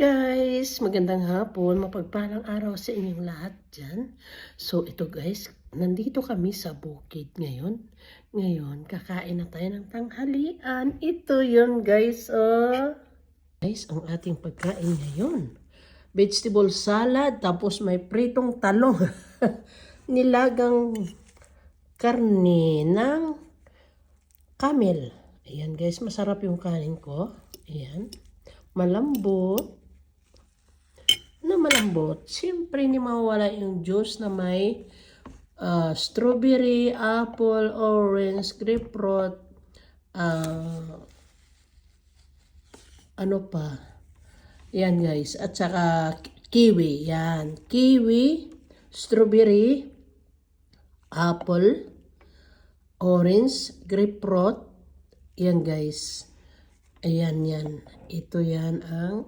Guys, magandang hapon, mapagpalang araw sa inyong lahat dyan. So ito guys, nandito kami sa bukid ngayon. Ngayon, kakain na tayo ng tanghalian. Ito yun guys, oh. Guys, ang ating pagkain ngayon. Vegetable salad, tapos may pritong talong. Nilagang karne ng camel. Ayan guys, masarap yung kanin ko. Ayan. Malambot. Siyempre, hindi mawala yung juice na may strawberry, apple, orange, grapefruit, ano pa. Yan guys. At saka kiwi. Yan. Kiwi, strawberry, apple, orange, grapefruit. Yan guys. Ayan yan. Ito yan ang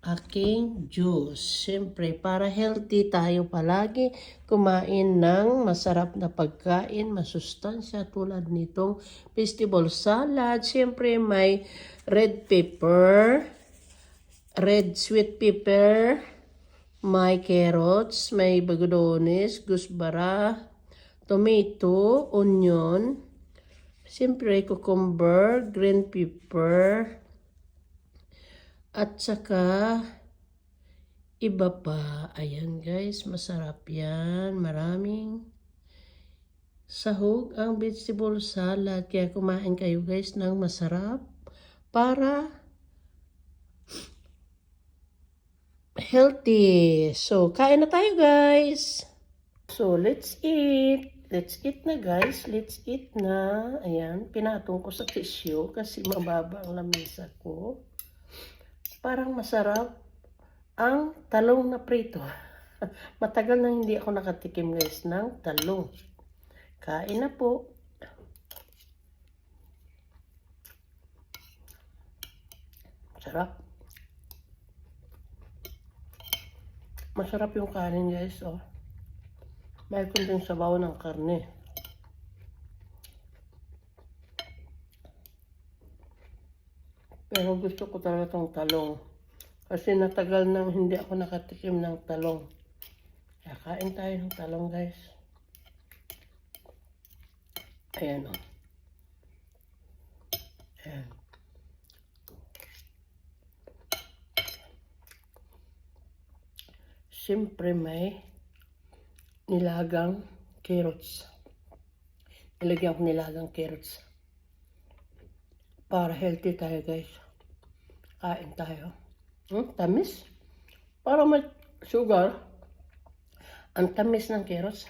aking juice. Siyempre, para healthy tayo palagi, kumain ng masarap na pagkain, masustansya tulad nitong vegetable salad. Siyempre, may red pepper, red sweet pepper, may carrots, may bagodones, gusbara, tomato, onion, siyempre, cucumber, green pepper, at saka iba pa. Ayan guys, masarap yan. Maraming sahog ang vegetable salad. Kaya kumain kayo guys ng masarap para healthy. So, kain na tayo guys. So, let's eat. Let's eat na guys. Let's eat na. Ayan, pinatong ko sa tissue kasi mababa ang lamesa ko. Parang masarap ang talong na prito. Matagal na hindi ako nakatikim guys ng talong. Kain na po. Sarap. Masarap yung kanin guys. Oh. May kunting sabaw ng karne. Pero gusto ko talaga itong talong. Kasi natagal nang hindi ako nakatikim ng talong. Kaya kain tayo ng talong guys. Ayan o. Ayan. Siyempre may nilagang carrots. Nilagyan ko nilagang carrots. Para healthy tayo guys. Kain tayo. Tamis. Para may sugar. Ang tamis ng carrots.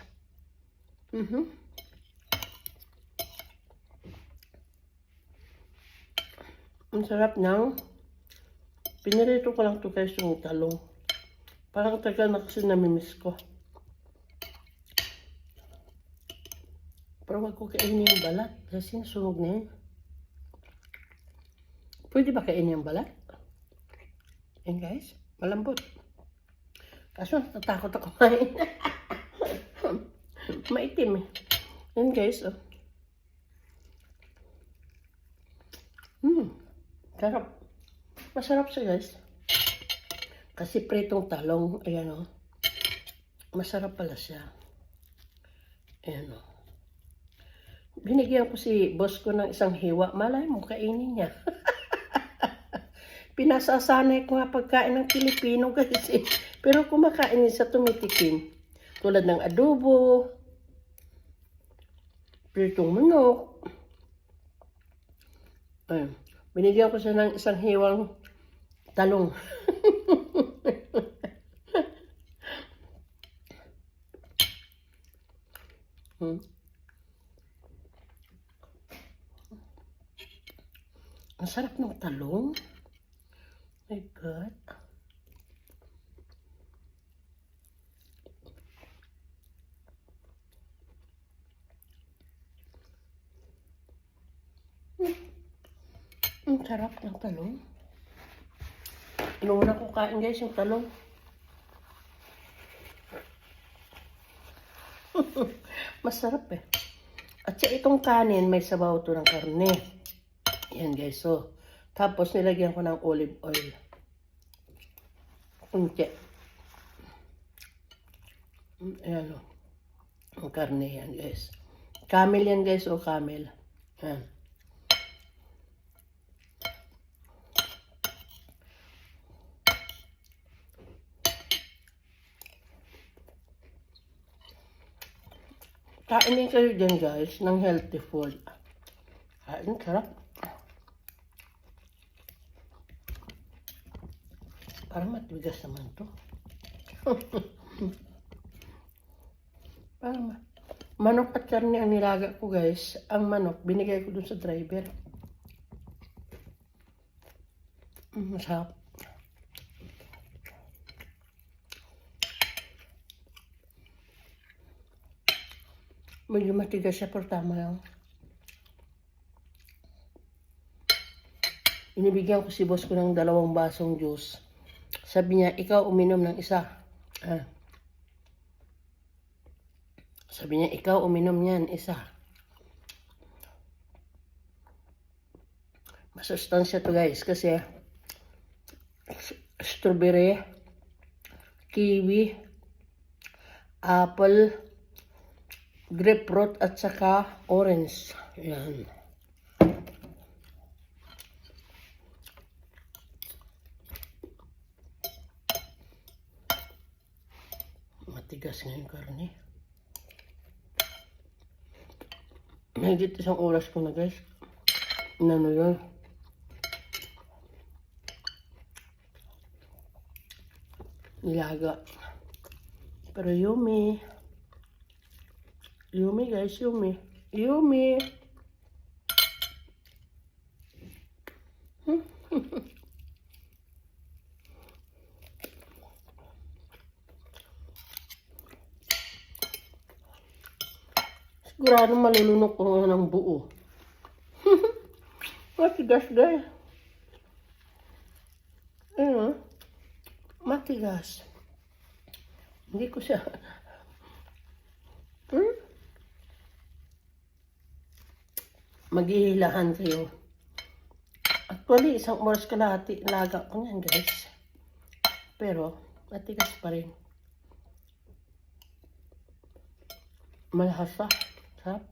Ang sarap ng pinirito ko lang ito guys yung talong. Parang tagal na kasi namimiss ko. Pero wag ko kainin yung balat. Kasi nasunog na yun. Pwede ba kainin yung balat? Yan guys, malambot. Kaso natakot ako kumain. Maitim eh. Yan guys, oh. Sarap. Masarap siya guys. Kasi pritong talong, ayan oh. Masarap pala siya. Ayan oh. Binigyan ko si boss ko ng isang hiwa. Malay mo, kainin niya. Pinasasanay ko nga pagkain ng Pilipino guys eh. Pero kumakain din sa tumitikim. Tulad ng adobo, pritong manok. Ayun. Binigyan ko siya ng isang hiwang talong. Ang sarap ng talong. My God. Ang sarap ng talong. Inuuna ko kain guys yung talong. Masarap eh. At sa itong kanin, may sabaw to ng karne. Yan guys, so. Tapos nilagyan ko ng olive oil. Kunti. Ayan o. Ang karne yan guys. Camel yan guys o camel. Ayan. Kainin kayo dyan guys ng healthy food. Kain, sarap. Parang matigas naman to. Parang manok at karne ang nilaga ko guys. Ang manok, binigay ko dun sa driver. Masarap. Medyo matigas siya pero tama lang. Inibigyan ko si boss ko ng 2 basong juice. Sabi niya, ikaw uminom ng isa. Sabi niya, ikaw uminom yan, isa. Masustansya to guys kasi strawberry, kiwi, apple, grapefruit at saka orange. Yan. Matigas nga yung karne. Mahigit 1 oras ko na guys. Ano yun? Nilaga. Pero yummy. Yummy guys, yummy. Yummy. Sigurado malulunok ko ng buo. Matigas guys. Ayun. Matigas. Hindi ko siya. Maghihilahan kayo. Actually, 1 oras kalahati laga ko yan guys. Pero, matigas pa rin. Malhasa. Sarap.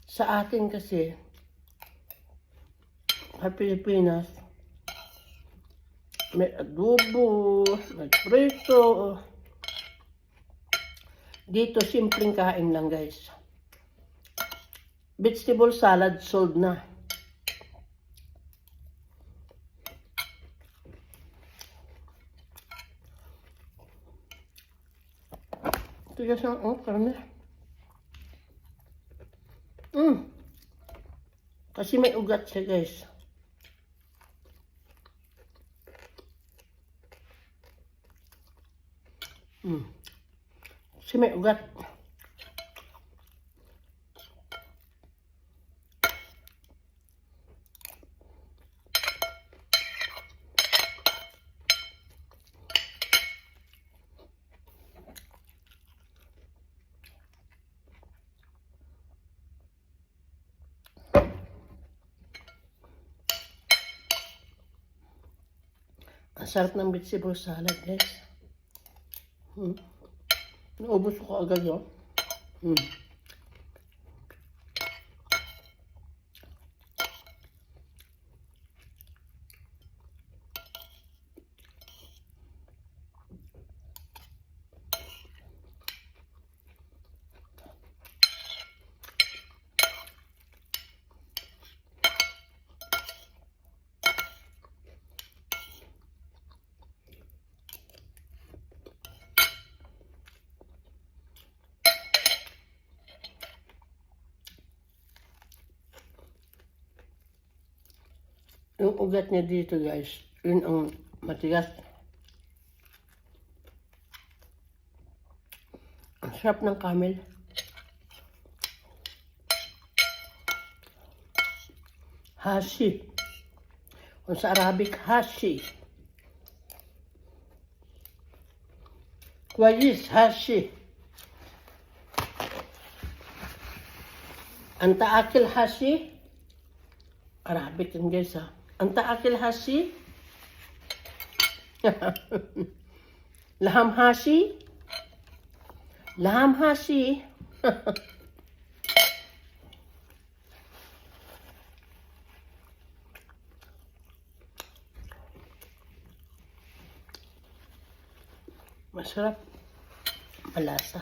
Sa atin kasi, sa Pilipinas, may adobo, may prito. Dito, simpleng kain lang guys. Vegetable salad sold na. Tigas ng karne. Kasi may ugat siya guys. Kasi may ugat. Ang sarap ng vegetable salad, guys. Naubos ko agad yun. Yung ugat niya dito guys, yun ang matigas. Ang sarap ng camel. Hashi. Kung sa Arabic, hashi. Kwayis, hashi. Anta akil hashi. Arabic yun guys ha. Anta akil hashi. Laham hashi. Laham hashi. Masarap. Malasa.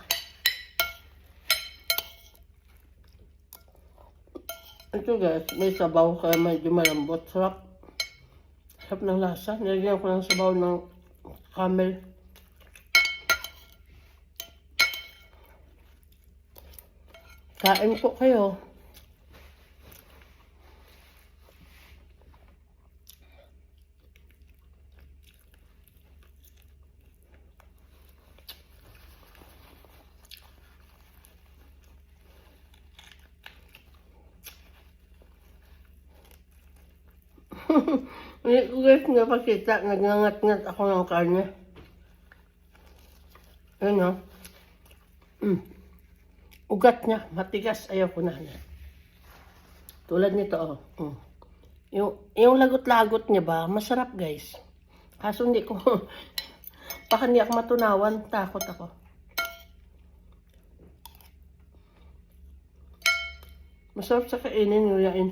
Ito guys, may sabaw kaya medyo malambot. Sarap. Sarap ng lasa. Nilagyan ko ng sabaw ng camel. Kain po kayo. Hindi ko guys napakita, nagngangat-ngat ako ng karne. Ayun o. Ugat niya, matigas, ayaw ko na. Tulad nito o. Yung lagot-lagot niya ba, masarap guys. Kaso hindi ko, baka hindi ako matunawan, takot ako. Masarap sa kainin, nguyain.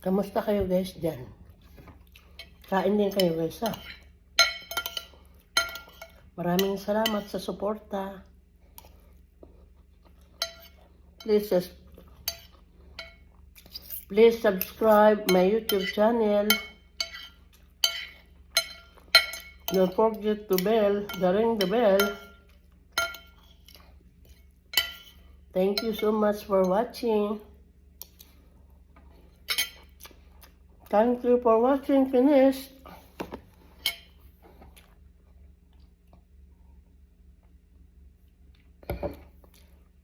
Kamusta kayo guys dyan? Kain din kayo guys ha. Maraming salamat sa suporta. Please subscribe my YouTube channel. Don't forget to ring the bell. Thank you so much for watching. Thank you for watching. Finished.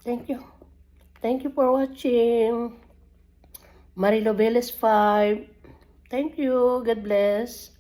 Thank you. Thank you for watching. Marilo Veles 5. Thank you. God bless.